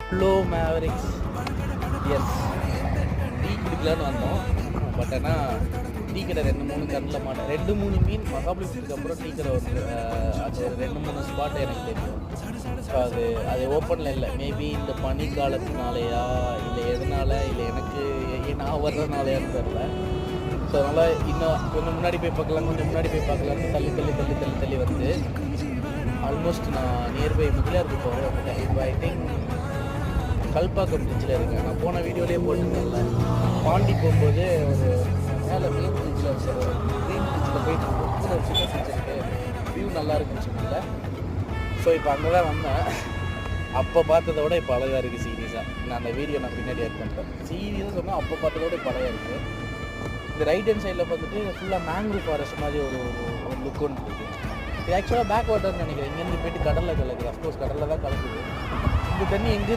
Hello Mavericks. S, tea குடிக்கலான்னு வந்தோம். But ஆனால் tea கடை 2-3 கண்ணில் மாட்டேன். 2-3 மீன் மகாபலிபுரத்துக்கு அப்புறம் டீ கடை வந்து அது ஒரு 2-3 ஸ்பாட் எனக்கு தெரியும். ஸோ அது ஓப்பனில் இல்லை. மேபி இந்த பனி காலத்தினாலேயா இல்லை எதனால இல்லை எனக்கு நான் வர்றதுனாலையான்னு தெரில. ஸோ அதனால் இன்னும் கொஞ்சம் முன்னாடி போய் பார்க்கலாம்னு தள்ளி வந்து ஆல்மோஸ்ட் நான் நியர்பை முகிலாருக்கு போகிறேன். இப்போ ஐ திங்க் கல்பாக்கம் பிரிட்ஜில் இருக்கேன். நான் போன வீடியோலேயே போட்டுருந்தேன்ல, பாண்டி போகும்போது ஒரு மேலே மெயின் பிரிட்ஜில் இருக்கிற க்ரீன் பிரிட்ஜில் போயிட்டு ஒரு சின்ன பிரிட்ஜ் இருக்குது, வியூ நல்லா இருக்குன்னு சொன்னால. ஸோ இப்போ அங்கே தான் வந்தேன். அப்போ பார்த்ததை விட இப்போ அழகாக இருக்குது. சீரியஸாக நான் அந்த வீடியோ பின்னாடி ஆட் பண்ணுறேன். சீரியஸாக சொன்னால் அப்போ பார்த்ததை விட இப்போ அழகாக இருக்குது. இந்த ரைட் ஹேண்ட் சைடில் பார்த்துட்டு ஃபுல்லாக மேங்க்ரூவ் ஃபாரஸ்ட் மாதிரி ஒரு லுக் ஒன்று இருக்குது. இது ஆக்சுவலாக பேக் வாட்டர்னு நினைக்கிறேன். இங்கேருந்து போயிட்டு கடலில் கலக்குது. அஃப்கோர்ஸ் கடலில் தான் கலக்குது. இந்த தண்ணி எங்கே